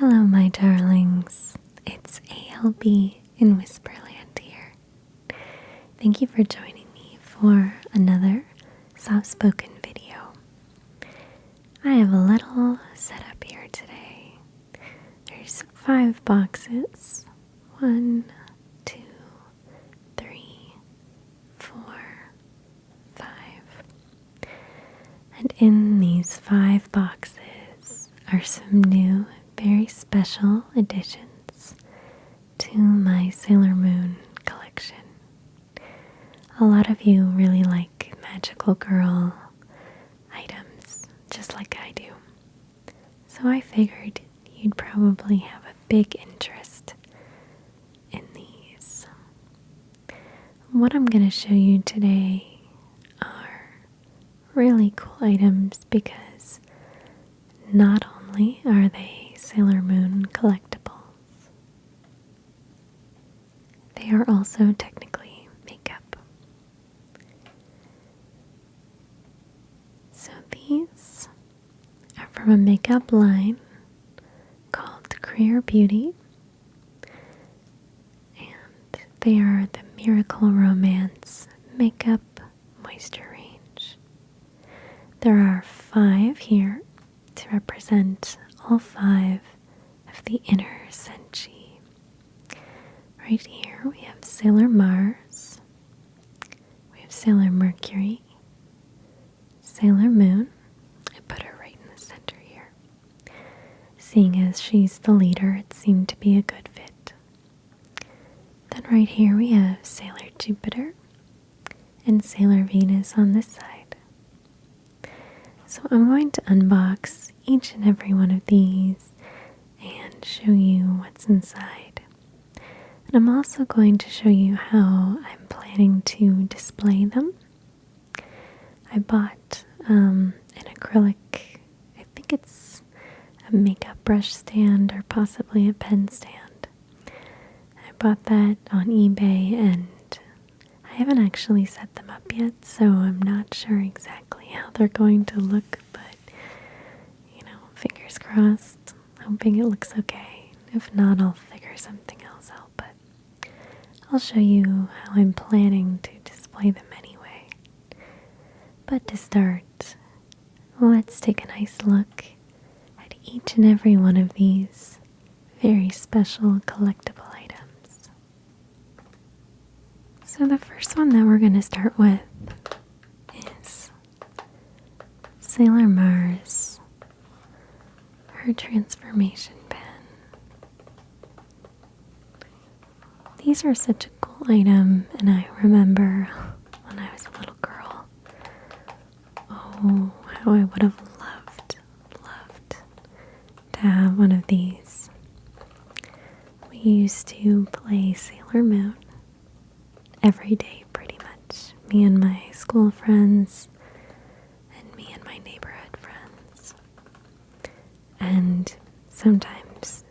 Hello, my darlings. It's ALB in Whisperland here. Thank you for joining me for another soft-spoken video. I have a little setup here today. There's 5 boxes. 1, 2, 3, 4, 5. And in these 5 boxes are some new, very special additions to my Sailor Moon collection. A lot of you really like magical girl items, just like I do. So I figured you'd probably have a big interest in these. What I'm going to show you today are really cool items because not only are they Sailor Moon collectibles, they are also technically makeup. So these are from a makeup line called Career Beauty, and they are the Miracle Romance Makeup Moisture Range. There are 5 here to represent all 5 of the inner senshi. Right here we have Sailor Mars, we have Sailor Mercury, Sailor Moon. I put her right in the center here. Seeing as she's the leader, it seemed to be a good fit. Then right here we have Sailor Jupiter and Sailor Venus on this side. So I'm going to unbox each and every one of these and show you what's inside. And I'm also going to show you how I'm planning to display them. I bought an acrylic, I think it's a makeup brush stand or possibly a pen stand. I bought that on eBay and I haven't actually set them up yet, so I'm not sure exactly how they're going to look, but fingers crossed. Hoping it looks okay. If not, I'll figure something else out, but I'll show you how I'm planning to display them anyway. But to start, let's take a nice look at each and every one of these very special collectible items. So the first one that we're going to start with is Sailor Mars, her transformation pen. These are such a cool item, and I remember when I was a little girl, oh, how I would have loved to have one of these. We used to play Sailor Moon every day pretty much, me and my school friends and me and my neighborhood friends. And sometimes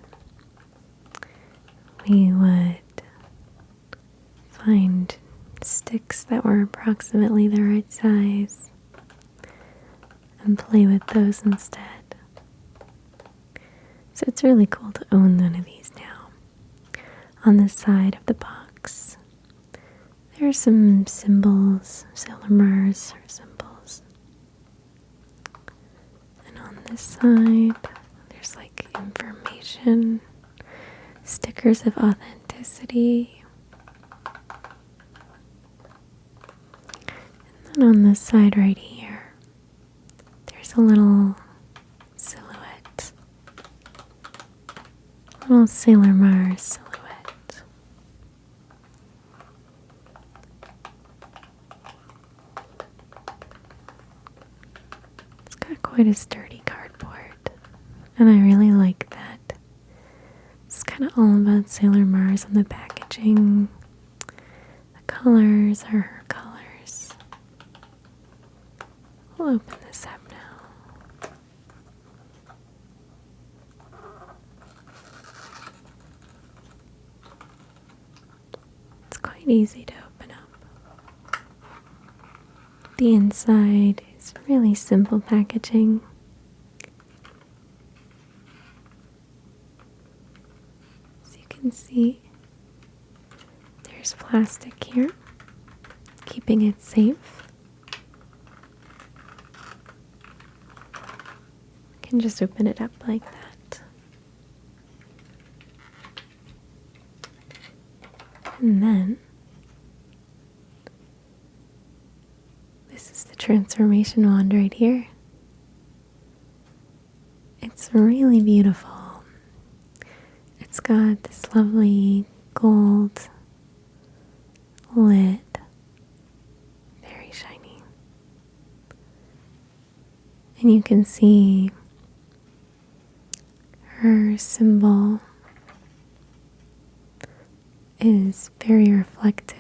we would find sticks that were approximately the right size and play with those instead. So it's really cool to own one of these now. On the side of the box, there are some symbols, Sailor Mars, her symbols. And on this side, there's like information, stickers of authenticity. And then on this side right here, there's a little silhouette, little Sailor Mars silhouette. It's got quite a sturdy cardboard, and I really like that. It's kind of all about Sailor Mars on the packaging. The colors are her colors. We'll open this up now. It's quite easy to open up. The inside is really simple packaging. can see there's plastic here, keeping it safe. I can just open it up like that. And then this is the transformation wand right here. It's really beautiful. It's got this lovely gold lid, very shiny. And you can see her symbol is very reflective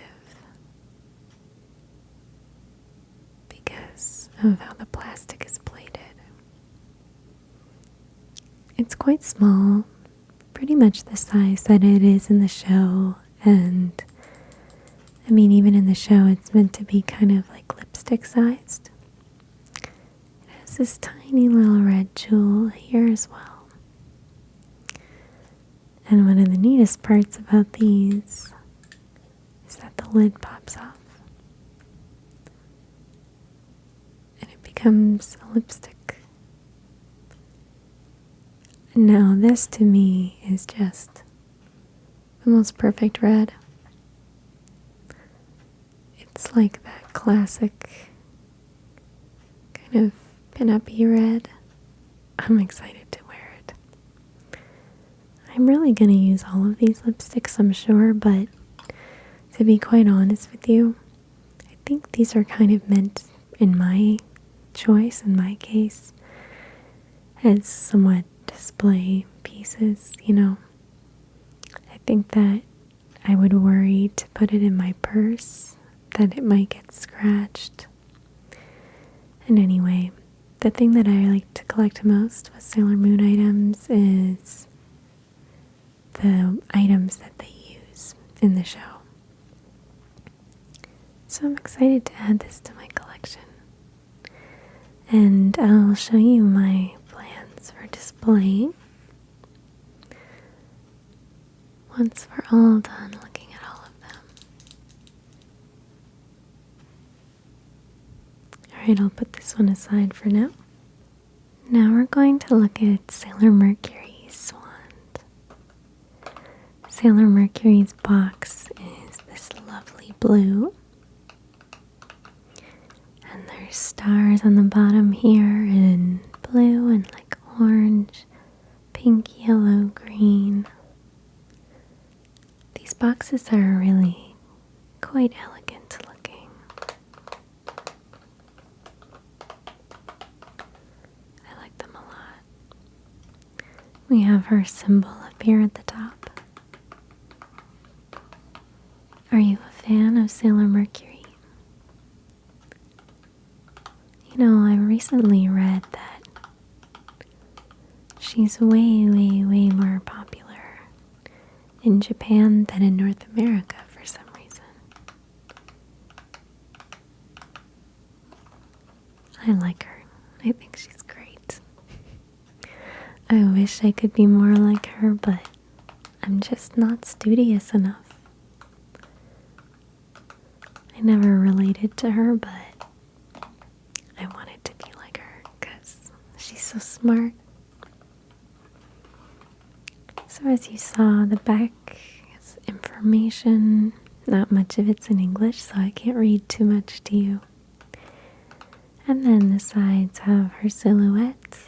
because of how the plastic is plated. It's quite small, pretty much the size that it is in the show, and I mean even in the show it's meant to be kind of like lipstick sized. It has this tiny little red jewel here as well. And one of the neatest parts about these is that the lid pops off and it becomes a lipstick. Now this to me is just the most perfect red. It's like that classic kind of pin-up-y red. I'm excited to wear it. I'm really going to use all of these lipsticks, I'm sure, but to be quite honest with you, I think these are kind of meant, in my choice, in my case, as somewhat display pieces, you know. I think that I would worry to put it in my purse, that it might get scratched. And anyway, the thing that I like to collect most with Sailor Moon items is the items that they use in the show. So I'm excited to add this to my collection. And I'll show you my plans for displaying once we're all done looking at all of them. Alright, I'll put this one aside for now. Now we're going to look at Sailor Mercury's wand. Sailor Mercury's box is this lovely blue. And there's stars on the bottom here in blue and like orange, pink, yellow, green. These boxes are really quite elegant looking. I like them a lot. We have her symbol up here at the top. Are you a fan of Sailor Mercury? You know, I recently read that she's way, way, way more popular in Japan than in North America for some reason. I like her. I think she's great. I wish I could be more like her, but I'm just not studious enough. I never related to her, but I wanted to be like her because she's so smart. So as you saw, the back is information. Not much of it's in English, so I can't read too much to you. And then the sides have her silhouette,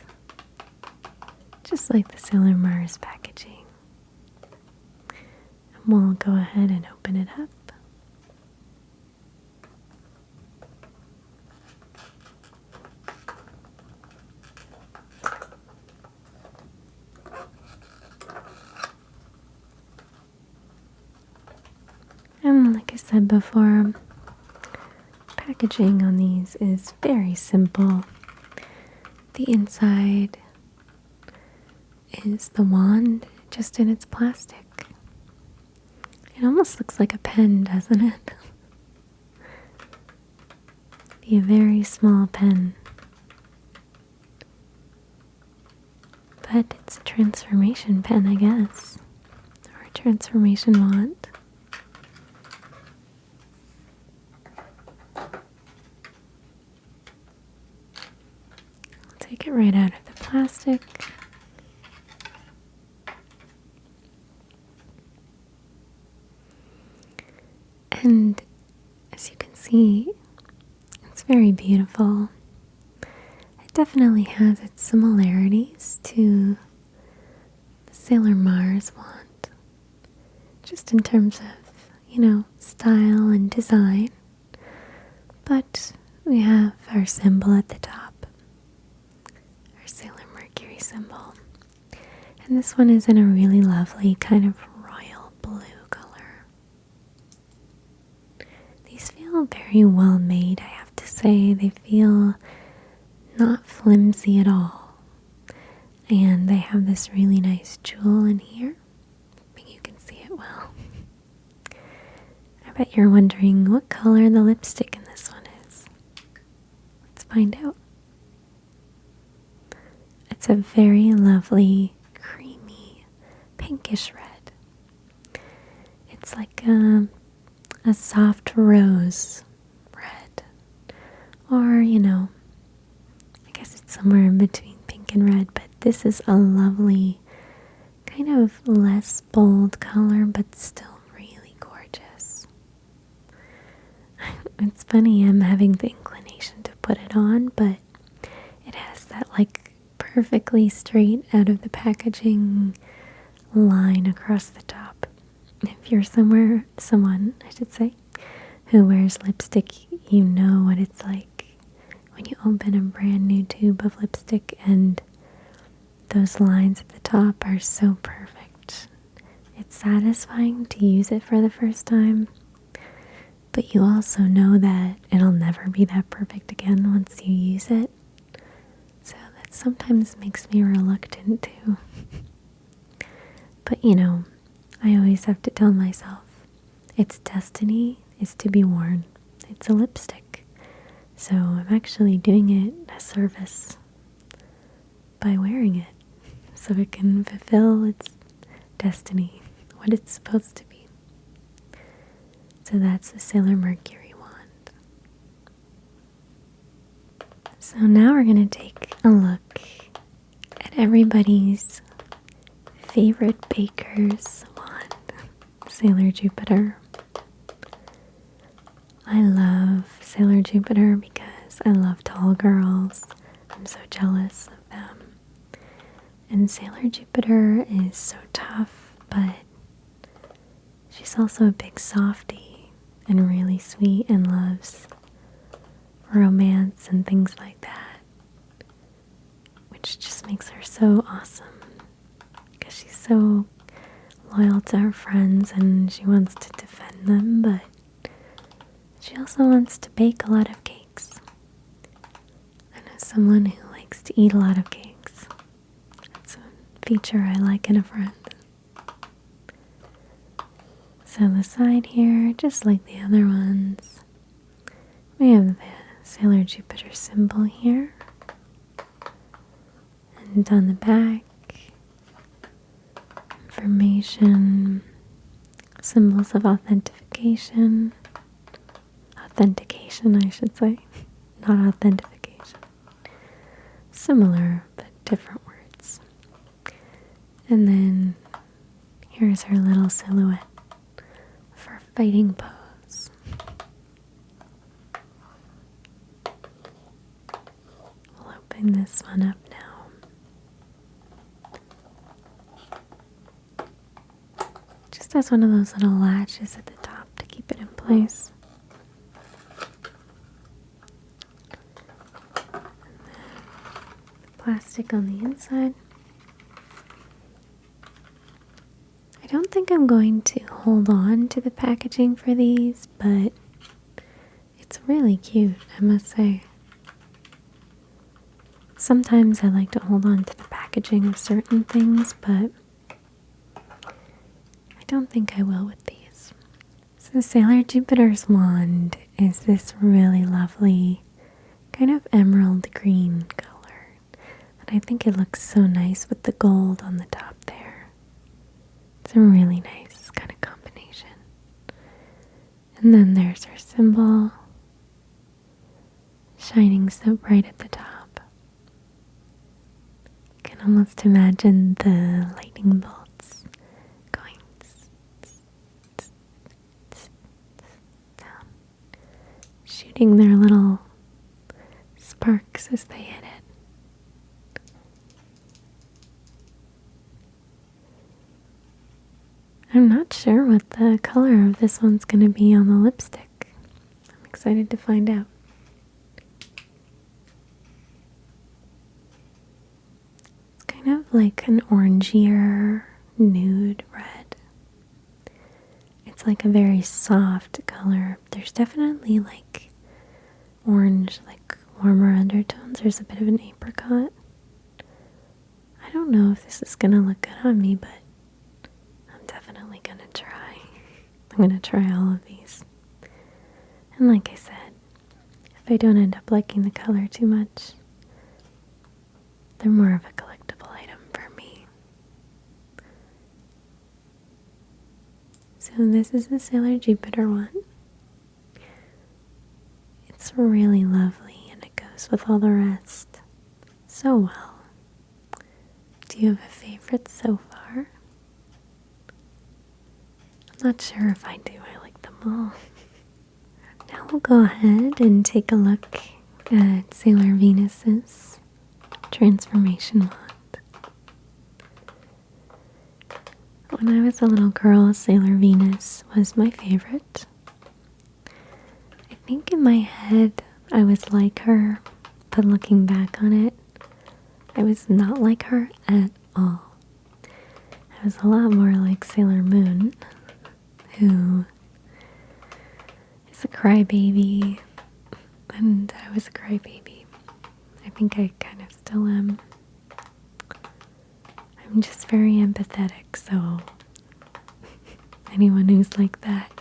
just like the Sailor Mars packaging. And we'll go ahead and open it up. And like I said before, packaging on these is very simple. The inside is the wand, just in its plastic. It almost looks like a pen, doesn't it? Be a very small pen. But it's a transformation pen, I guess. Or a transformation wand. Take it right out of the plastic. And as you can see, it's very beautiful. It definitely has its similarities to the Sailor Mars wand, just in terms of, style and design. But we have our symbol at the top, our Sailor Mercury symbol. And this one is in a really lovely kind of royal blue color. These feel very well made, I have to say. They feel not flimsy at all. And they have this really nice jewel in here. I think you can see it well. I bet you're wondering what color the lipstick in this one is. Let's find out. It's a very lovely, creamy, pinkish red. It's like a soft rose red. Or, I guess it's somewhere in between pink and red, but this is a lovely, kind of less bold color, but still really gorgeous. It's funny, I'm having the inclination to put it on, but it has that like perfectly straight out of the packaging line across the top. If you're someone, I should say, who wears lipstick, you know what it's like when you open a brand new tube of lipstick and those lines at the top are so perfect. It's satisfying to use it for the first time, but you also know that it'll never be that perfect again once you use it. So that sometimes makes me reluctant to. But I always have to tell myself, its destiny is to be worn. It's a lipstick. So I'm actually doing it a service by wearing it so it can fulfill its destiny, what it's supposed to be. So that's the Sailor Mercury wand. So now we're going to take a look at everybody's favorite baker's wand, Sailor Jupiter. I love Sailor Jupiter because I love tall girls. I'm so jealous of them. And Sailor Jupiter is so tough, but she's also a big softie and really sweet and loves romance and things like that, which just makes her so awesome because she's so loyal to her friends and she wants to defend them, but she also wants to bake a lot of cakes. And as someone who likes to eat a lot of cakes, that's a feature I like in a friend. So the side here, just like the other ones, we have the Sailor Jupiter symbol here. And on the back, information, symbols of authentication, I should say, not authentication. Similar, but different words. And then here's her little silhouette for fighting pose. We'll open this one up now. Just has one of those little latches at the top to keep it in place. Plastic on the inside. I don't think I'm going to hold on to the packaging for these, but it's really cute, I must say. Sometimes I like to hold on to the packaging of certain things, but I don't think I will with these. So Sailor Jupiter's wand is this really lovely kind of emerald green color. I think it looks so nice with the gold on the top there. It's a really nice kind of combination. And then there's her symbol, shining so bright at the top. You can almost imagine the lightning bolts going down, shooting their little sparks as they hit it. I'm not sure what the color of this one's going to be on the lipstick. I'm excited to find out. It's kind of like an orangier nude red. It's like a very soft color. There's definitely like orange, like warmer undertones. There's a bit of an apricot. I don't know if this is going to look good on me, but definitely gonna try. I'm gonna try all of these. And like I said, if I don't end up liking the color too much, they're more of a collectible item for me. So this is the Sailor Jupiter one. It's really lovely and it goes with all the rest so well. Do you have a favorite so far? I'm not sure if I do. I like them all. Now we'll go ahead and take a look at Sailor Venus's transformation wand. When I was a little girl, Sailor Venus was my favorite. I think in my head I was like her, but looking back on it, I was not like her at all. I was a lot more like Sailor Moon, who is a crybaby, and I was a crybaby. I think I kind of still am. I'm just very empathetic, so anyone who's like that,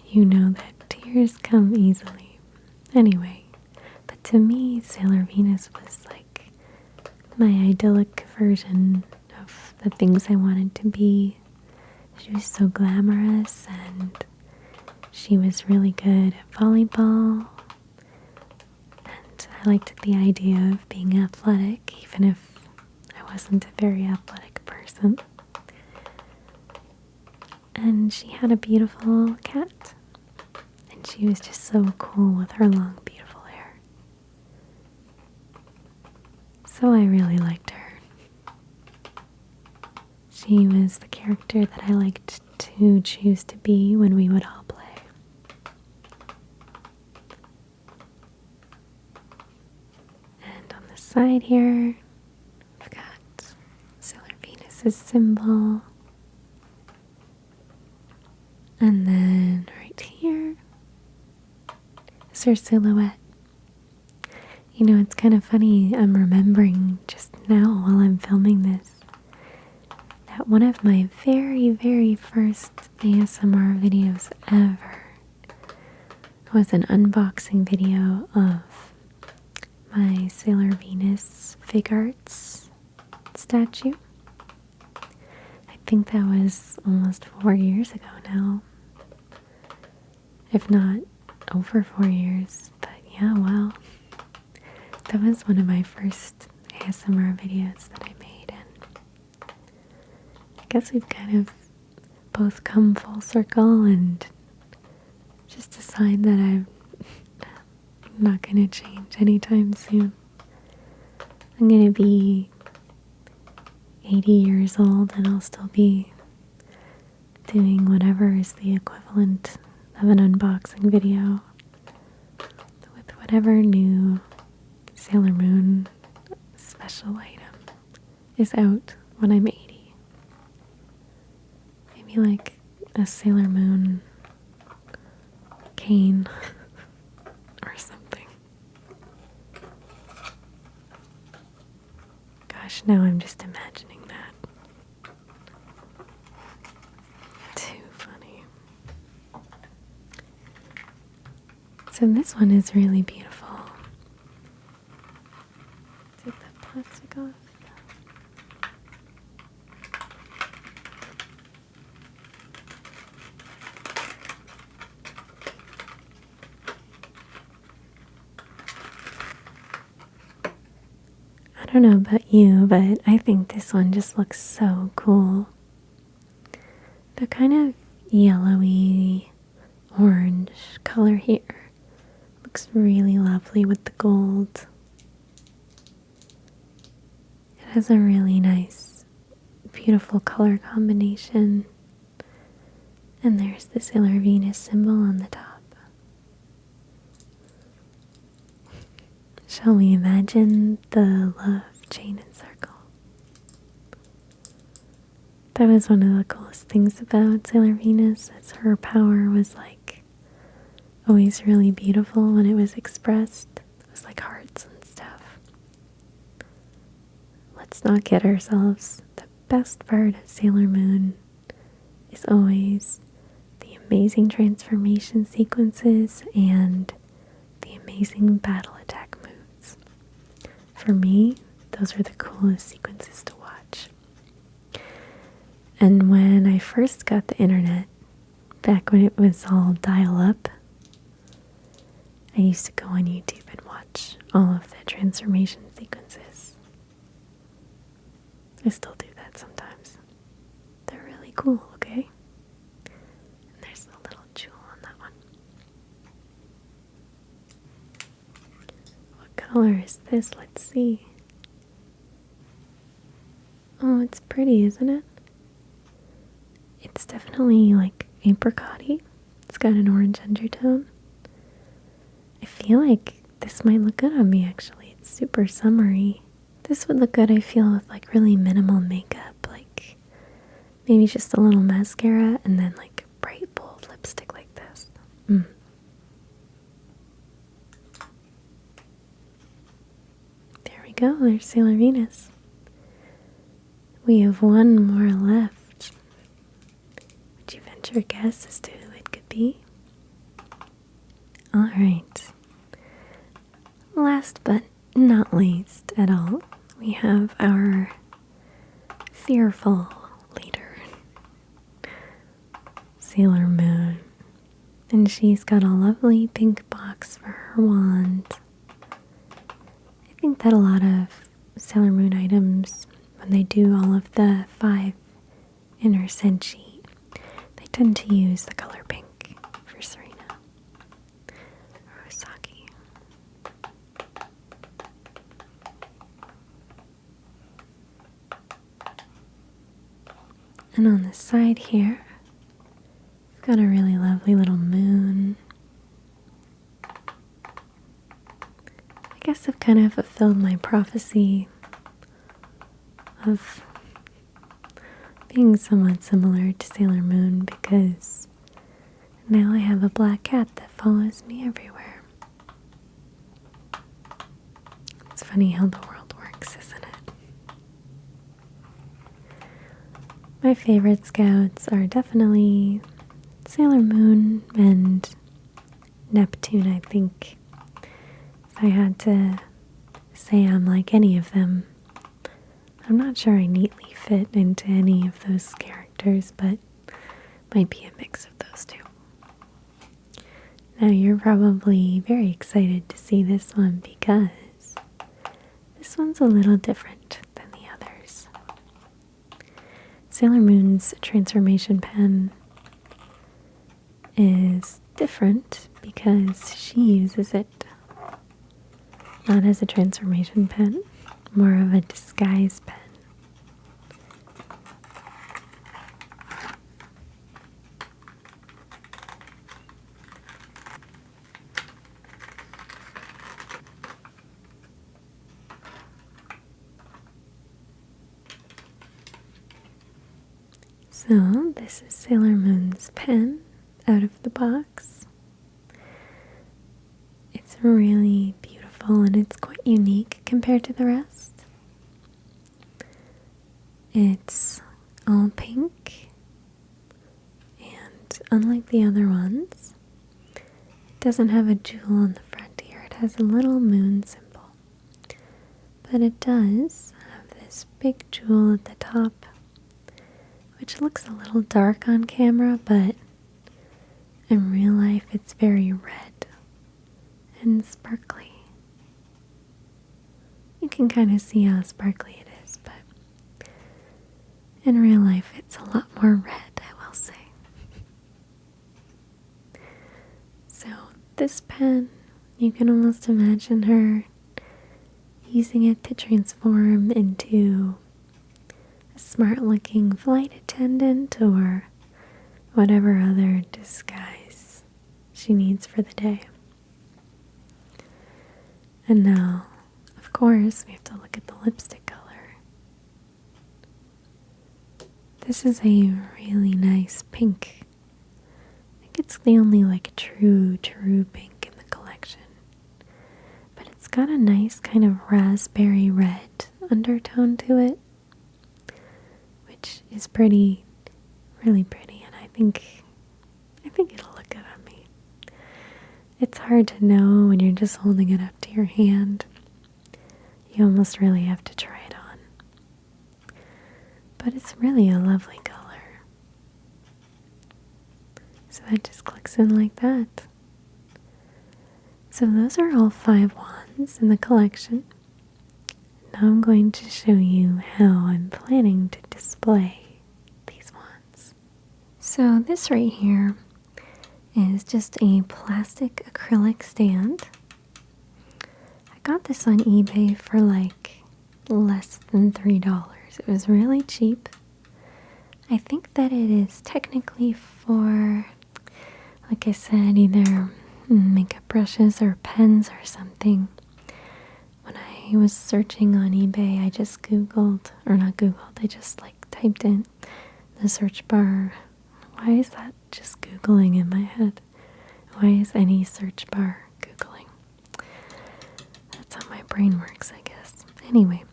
you know that tears come easily. Anyway, but to me, Sailor Venus was like my idyllic version of the things I wanted to be. She was so glamorous, and she was really good at volleyball, and I liked the idea of being athletic, even if I wasn't a very athletic person. And she had a beautiful cat, and she was just so cool with her long, beautiful hair. So I really liked her. She was the character that I liked to choose to be when we would all play. And on the side here, we've got Sailor Venus's symbol. And then right here is her silhouette. You know, it's kind of funny, I'm remembering just now while I'm filming this, that one of my very, very first ASMR videos ever was an unboxing video of my Sailor Venus Fig Arts statue. I think that was almost 4 years ago now, if not over 4 years, but yeah, wow. That was one of my first ASMR videos that I made, and I guess we've kind of both come full circle and just a sign that I'm not going to change anytime soon. I'm going to be 80 years old and I'll still be doing whatever is the equivalent of an unboxing video with whatever new Sailor Moon special item is out when I'm 80. Maybe like a Sailor Moon cane or something. Gosh, now I'm just imagining that. Too funny. So this one is really beautiful. Take the plastic off. don't know about you, but I think this one just looks so cool. The kind of yellowy orange color here looks really lovely with the gold. It has a really nice, beautiful color combination. And there's the Sailor Venus symbol on the top. Shall we imagine the love chain and circle? That was one of the coolest things about Sailor Venus, is her power was like always really beautiful when it was expressed. It was like hearts and stuff. Let's not kid ourselves. The best part of Sailor Moon is always the amazing transformation sequences and the amazing battle attack moves. For me, those are the coolest sequences to watch. And when I first got the internet, back when it was all dial-up, I used to go on YouTube and watch all of the transformation sequences. I still do that sometimes. They're really cool, okay? And there's a little jewel on that one. What color is this? Let's see. Oh, it's pretty, isn't it? It's definitely like apricot-y. It's got an orange undertone. I feel like this might look good on me, actually. It's super summery. This would look good, I feel, with like really minimal makeup. Like maybe just a little mascara and then like bright, bold lipstick like this. There we go. There's Sailor Venus. We have one more left. Would you venture a guess as to who it could be? Alright. Last but not least at all, we have our fearful leader, Sailor Moon. And she's got a lovely pink box for her wand. I think that a lot of Sailor Moon items, when they do all of the 5 inner senshi, they tend to use the color pink for Serena or Osaki. And on the side here, we've got a really lovely little moon. I guess I've kind of fulfilled my prophecy of being somewhat similar to Sailor Moon, because now I have a black cat that follows me everywhere. It's funny how the world works, isn't it? My favorite scouts are definitely Sailor Moon and Neptune, I think. If I had to say I'm like any of them, I'm not sure I neatly fit into any of those characters, but might be a mix of those two. Now you're probably very excited to see this one because this one's a little different than the others. Sailor Moon's transformation pen is different because she uses it not as a transformation pen, more of a disguise pen. So this is Sailor Moon's pen out of the box. It's really beautiful and it's quite unique compared to the rest. It's all pink, and unlike the other ones, it doesn't have a jewel on the front here. It has a little moon symbol, but it does have this big jewel at the top, which looks a little dark on camera, but in real life it's very red and sparkly. you can kind of see how sparkly it is, but in real life it's a lot more red, I will say. So this pen, you can almost imagine her using it to transform into a smart-looking flight attendant or whatever other disguise she needs for the day. And now, of course, we have to look at the lipstick color. This is a really nice pink. I think it's the only like true pink in the collection. But it's got a nice kind of raspberry red undertone to it, which is pretty, really pretty, and I think it'll look good on me. It's hard to know when you're just holding it up to your hand. You almost really have to try it on. But it's really a lovely color. So that just clicks in like that. So those are all 5 wands in the collection. Now I'm going to show you how I'm planning to display these wands. So this right here is just a plastic acrylic stand. I got this on eBay for like less than $3. It was really cheap. I think that it is technically for, like I said, either makeup brushes or pens or something. When I was searching on eBay, I just I just like typed in the search bar. Why is that just Googling in my head? Why is any search bar Googling? That's how my brain works, I guess. Anyway,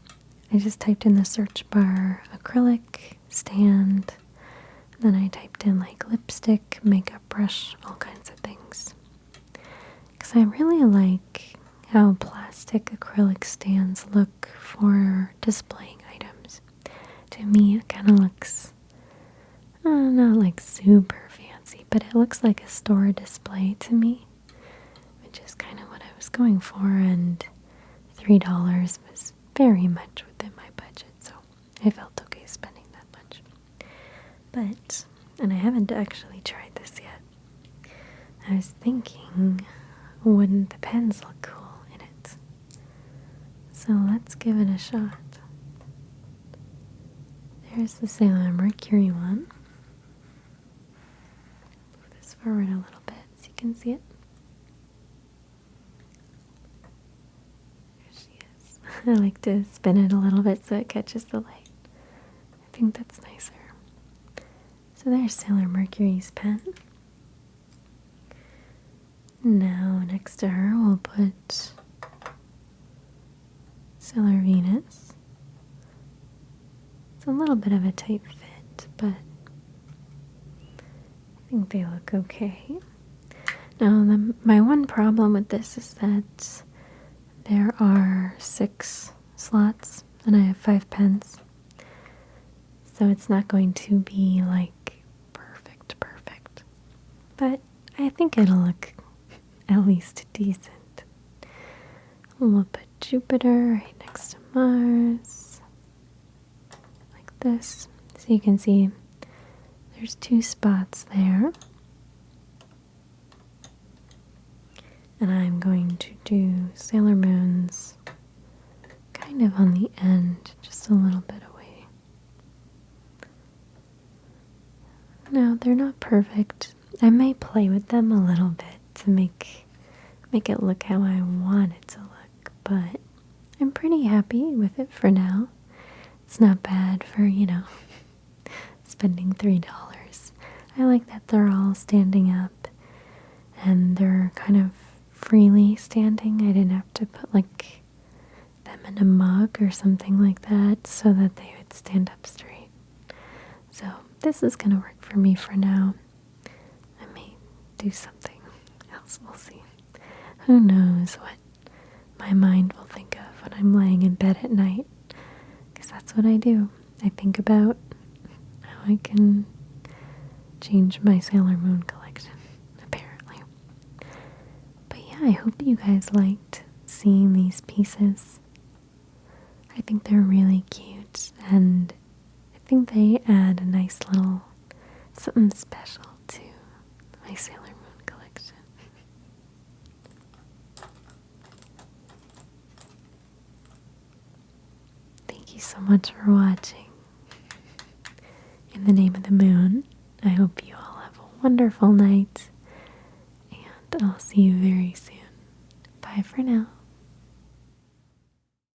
I just typed in the search bar acrylic stand. Then I typed in like lipstick, makeup brush, all kinds of things. Because I really like how plastic acrylic stands look for displaying items. To me, it kind of looks not like super fancy, but it looks like a store display to me, which is kind of what I was going for, and $3 was very much within my budget, so I felt okay spending that much. But, and I haven't actually tried this yet, I was thinking, wouldn't the pens look cool in it? So let's give it a shot. There's the Sailor Mercury one. Move this forward a little bit so you can see it. There she is. I like to spin it a little bit so it catches the light. I think that's nicer. So there's Sailor Mercury's pen. Now next to her we'll put Sailor Venus. It's a little bit of a tight fit, but I think they look okay. Now my one problem with this is that there are 6 slots and I have 5 pens. So it's not going to be like perfect. But I think it'll look at least decent. We'll put Jupiter right next to Mars. Like this. So you can see there's 2 spots there. And I'm going to do Sailor Moon's kind of on the end, just a little bit away. Now, they're not perfect. I may play with them a little bit to make it look how I want it to look, but I'm pretty happy with it for now. It's not bad for, spending $3. I like that they're all standing up and they're kind of freely standing. I didn't have to put like them in a mug or something like that so that they would stand up straight. So this is going to work for me for now. I may do something else. We'll see. Who knows what my mind will think of when I'm laying in bed at night, because that's what I do. I think about how I can change my Sailor Moon collection, apparently. But yeah, I hope you guys liked seeing these pieces. I think they're really cute, and I think they add a nice little something special to my Sailor Moon collection. Thank you so much for watching. In the name of the moon, I hope you all have a wonderful night, and I'll see you very soon. Bye for now.